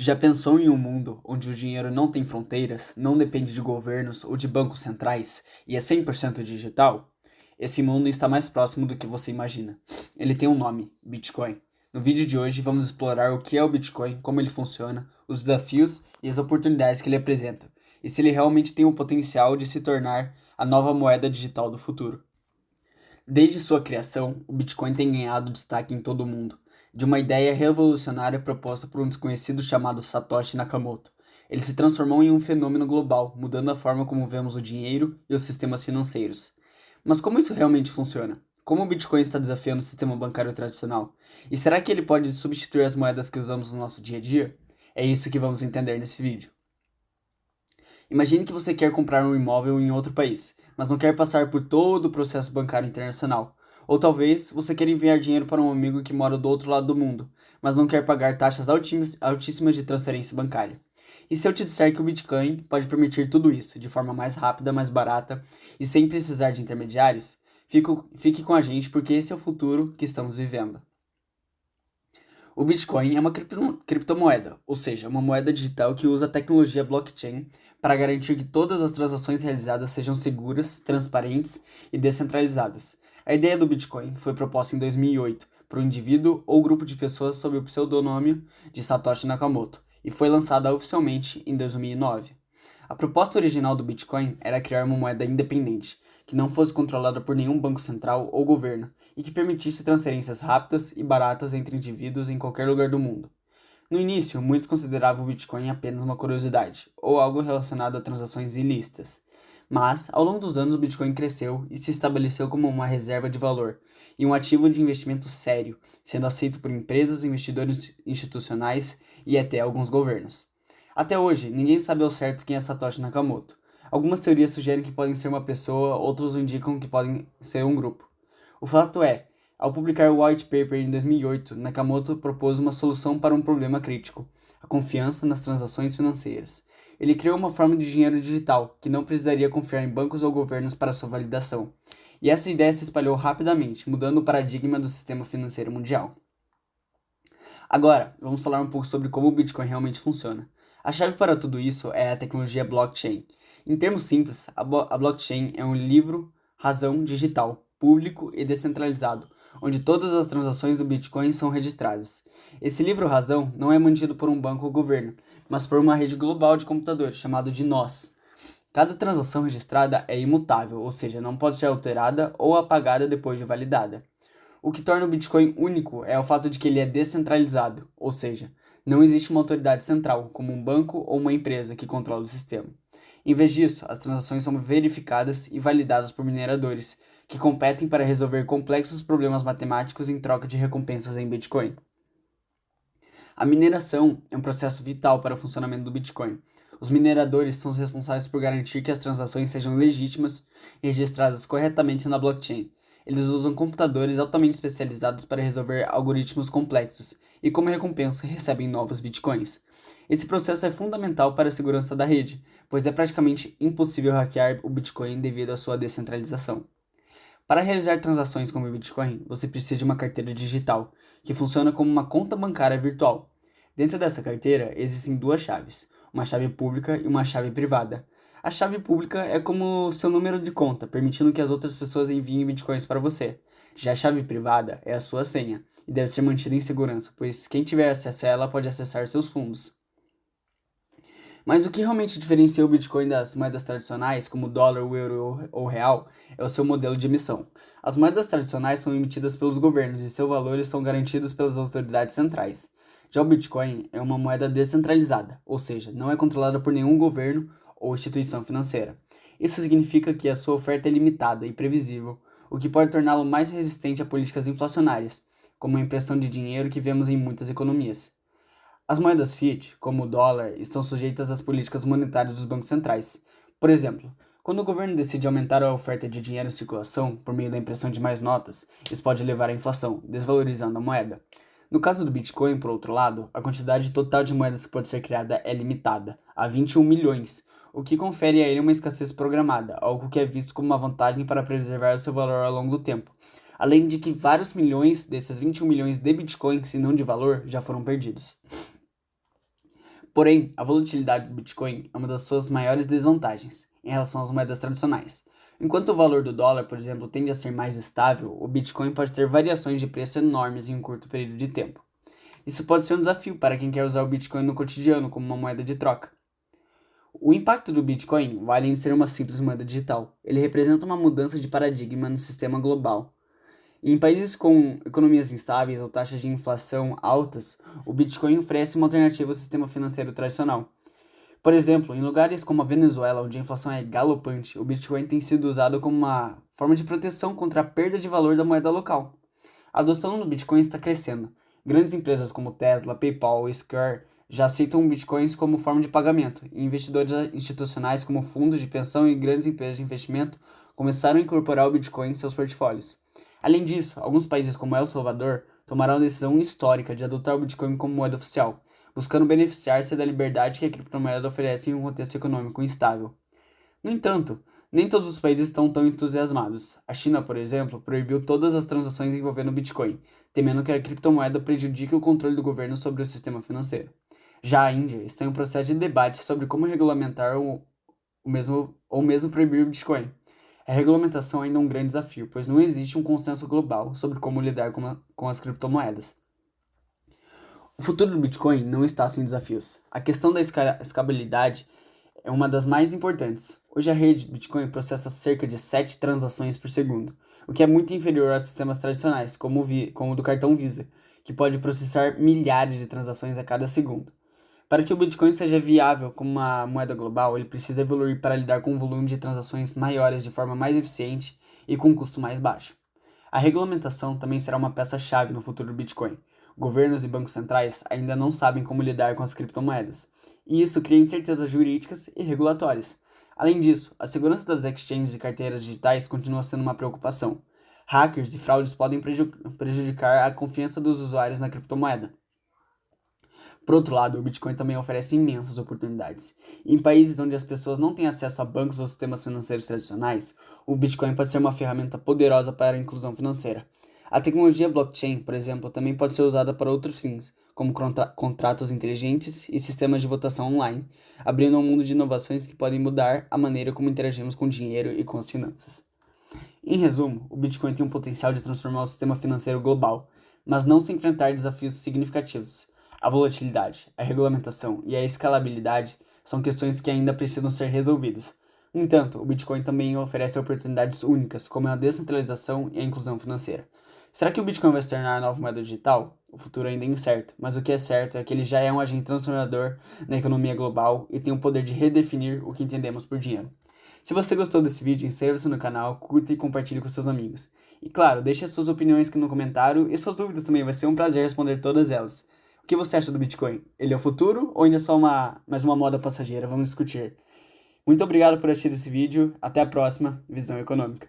Já pensou em um mundo onde o dinheiro não tem fronteiras, não depende de governos ou de bancos centrais e é 100% digital? Esse mundo está mais próximo do que você imagina. Ele tem um nome: Bitcoin. No vídeo de hoje vamos explorar o que é o Bitcoin, como ele funciona, os desafios e as oportunidades que ele apresenta, e se ele realmente tem o potencial de se tornar a nova moeda digital do futuro. Desde sua criação, o Bitcoin tem ganhado destaque em todo o mundo, de uma ideia revolucionária proposta por um desconhecido chamado Satoshi Nakamoto. Ele se transformou em um fenômeno global, mudando a forma como vemos o dinheiro e os sistemas financeiros. Mas como isso realmente funciona? Como o Bitcoin está desafiando o sistema bancário tradicional? E será que ele pode substituir as moedas que usamos no nosso dia a dia? É isso que vamos entender nesse vídeo. Imagine que você quer comprar um imóvel em outro país, mas não quer passar por todo o processo bancário internacional. Ou talvez você queira enviar dinheiro para um amigo que mora do outro lado do mundo, mas não quer pagar taxas altíssimas de transferência bancária. E se eu te disser que o Bitcoin pode permitir tudo isso de forma mais rápida, mais barata e sem precisar de intermediários? Fique com a gente porque esse é o futuro que estamos vivendo. O Bitcoin é uma criptomoeda, ou seja, uma moeda digital que usa a tecnologia blockchain para garantir que todas as transações realizadas sejam seguras, transparentes e descentralizadas. A ideia do Bitcoin foi proposta em 2008 por um indivíduo ou grupo de pessoas sob o pseudônimo de Satoshi Nakamoto e foi lançada oficialmente em 2009. A proposta original do Bitcoin era criar uma moeda independente, que não fosse controlada por nenhum banco central ou governo, e que permitisse transferências rápidas e baratas entre indivíduos em qualquer lugar do mundo. No início, muitos consideravam o Bitcoin apenas uma curiosidade, ou algo relacionado a transações ilícitas. Mas, ao longo dos anos, o Bitcoin cresceu e se estabeleceu como uma reserva de valor e um ativo de investimento sério, sendo aceito por empresas, investidores institucionais e até alguns governos. Até hoje, ninguém sabe ao certo quem é Satoshi Nakamoto. Algumas teorias sugerem que podem ser uma pessoa, outros indicam que podem ser um grupo. O fato é, ao publicar o White Paper em 2008, Nakamoto propôs uma solução para um problema crítico: a confiança nas transações financeiras. Ele criou uma forma de dinheiro digital, que não precisaria confiar em bancos ou governos para sua validação. E essa ideia se espalhou rapidamente, mudando o paradigma do sistema financeiro mundial. Agora, vamos falar um pouco sobre como o Bitcoin realmente funciona. A chave para tudo isso é a tecnologia blockchain. Em termos simples, a blockchain é um livro-razão digital, público e descentralizado, onde todas as transações do Bitcoin são registradas. Esse livro-razão não é mantido por um banco ou governo, mas por uma rede global de computadores, chamada de nós. Cada transação registrada é imutável, ou seja, não pode ser alterada ou apagada depois de validada. O que torna o Bitcoin único é o fato de que ele é descentralizado, ou seja, não existe uma autoridade central, como um banco ou uma empresa, que controla o sistema. Em vez disso, as transações são verificadas e validadas por mineradores, que competem para resolver complexos problemas matemáticos em troca de recompensas em Bitcoin. A mineração é um processo vital para o funcionamento do Bitcoin. Os mineradores são os responsáveis por garantir que as transações sejam legítimas e registradas corretamente na blockchain. Eles usam computadores altamente especializados para resolver algoritmos complexos e, como recompensa, recebem novos bitcoins. Esse processo é fundamental para a segurança da rede, pois é praticamente impossível hackear o Bitcoin devido à sua descentralização. Para realizar transações com o Bitcoin, você precisa de uma carteira digital, que funciona como uma conta bancária virtual. Dentro dessa carteira existem duas chaves, uma chave pública e uma chave privada. A chave pública é como seu número de conta, permitindo que as outras pessoas enviem bitcoins para você. Já a chave privada é a sua senha e deve ser mantida em segurança, pois quem tiver acesso a ela pode acessar seus fundos. Mas o que realmente diferencia o Bitcoin das moedas tradicionais, como o dólar, o euro ou o real, é o seu modelo de emissão. As moedas tradicionais são emitidas pelos governos e seus valores são garantidos pelas autoridades centrais. Já o Bitcoin é uma moeda descentralizada, ou seja, não é controlada por nenhum governo ou instituição financeira. Isso significa que a sua oferta é limitada e previsível, o que pode torná-lo mais resistente a políticas inflacionárias, como a impressão de dinheiro que vemos em muitas economias. As moedas fiat, como o dólar, estão sujeitas às políticas monetárias dos bancos centrais. Por exemplo, quando o governo decide aumentar a oferta de dinheiro em circulação por meio da impressão de mais notas, isso pode levar à inflação, desvalorizando a moeda. No caso do Bitcoin, por outro lado, a quantidade total de moedas que pode ser criada é limitada, a 21 milhões, o que confere a ele uma escassez programada, algo que é visto como uma vantagem para preservar o seu valor ao longo do tempo. Além de que vários milhões desses 21 milhões de Bitcoins, se não de valor, já foram perdidos. Porém, a volatilidade do Bitcoin é uma das suas maiores desvantagens em relação às moedas tradicionais. Enquanto o valor do dólar, por exemplo, tende a ser mais estável, o Bitcoin pode ter variações de preço enormes em um curto período de tempo. Isso pode ser um desafio para quem quer usar o Bitcoin no cotidiano como uma moeda de troca. O impacto do Bitcoin vai além de ser uma simples moeda digital. Ele representa uma mudança de paradigma no sistema global. Em países com economias instáveis ou taxas de inflação altas, o Bitcoin oferece uma alternativa ao sistema financeiro tradicional. Por exemplo, em lugares como a Venezuela, onde a inflação é galopante, o Bitcoin tem sido usado como uma forma de proteção contra a perda de valor da moeda local. A adoção do Bitcoin está crescendo. Grandes empresas como Tesla, PayPal e Square já aceitam bitcoins como forma de pagamento, e investidores institucionais como fundos de pensão e grandes empresas de investimento começaram a incorporar o Bitcoin em seus portfólios. Além disso, alguns países como El Salvador tomaram a decisão histórica de adotar o Bitcoin como moeda oficial, buscando beneficiar-se da liberdade que a criptomoeda oferece em um contexto econômico instável. No entanto, nem todos os países estão tão entusiasmados. A China, por exemplo, proibiu todas as transações envolvendo Bitcoin, temendo que a criptomoeda prejudique o controle do governo sobre o sistema financeiro. Já a Índia está em um processo de debate sobre como regulamentar ou mesmo proibir o Bitcoin. A regulamentação ainda é um grande desafio, pois não existe um consenso global sobre como lidar com as criptomoedas. O futuro do Bitcoin não está sem desafios. A questão da escalabilidade é uma das mais importantes. Hoje a rede Bitcoin processa cerca de 7 transações por segundo, o que é muito inferior aos sistemas tradicionais, como o do cartão Visa, que pode processar milhares de transações a cada segundo. Para que o Bitcoin seja viável como uma moeda global, ele precisa evoluir para lidar com um volume de transações maiores de forma mais eficiente e com um custo mais baixo. A regulamentação também será uma peça-chave no futuro do Bitcoin. Governos e bancos centrais ainda não sabem como lidar com as criptomoedas, e isso cria incertezas jurídicas e regulatórias. Além disso, a segurança das exchanges e carteiras digitais continua sendo uma preocupação. Hackers e fraudes podem prejudicar a confiança dos usuários na criptomoeda. Por outro lado, o Bitcoin também oferece imensas oportunidades. Em países onde as pessoas não têm acesso a bancos ou sistemas financeiros tradicionais, o Bitcoin pode ser uma ferramenta poderosa para a inclusão financeira. A tecnologia blockchain, por exemplo, também pode ser usada para outros fins, como contratos inteligentes e sistemas de votação online, abrindo um mundo de inovações que podem mudar a maneira como interagimos com o dinheiro e com as finanças. Em resumo, o Bitcoin tem um potencial de transformar o sistema financeiro global, mas não se enfrentar desafios significativos. A volatilidade, a regulamentação e a escalabilidade são questões que ainda precisam ser resolvidas. No entanto, o Bitcoin também oferece oportunidades únicas, como a descentralização e a inclusão financeira. Será que o Bitcoin vai se tornar a nova moeda digital? O futuro ainda é incerto, mas o que é certo é que ele já é um agente transformador na economia global e tem o poder de redefinir o que entendemos por dinheiro. Se você gostou desse vídeo, inscreva-se no canal, curta e compartilhe com seus amigos. E claro, deixe as suas opiniões aqui no comentário e suas dúvidas também, vai ser um prazer responder todas elas. O que você acha do Bitcoin? Ele é o futuro ou ainda é só mais uma moda passageira? Vamos discutir. Muito obrigado por assistir esse vídeo. Até a próxima Visão Econômica.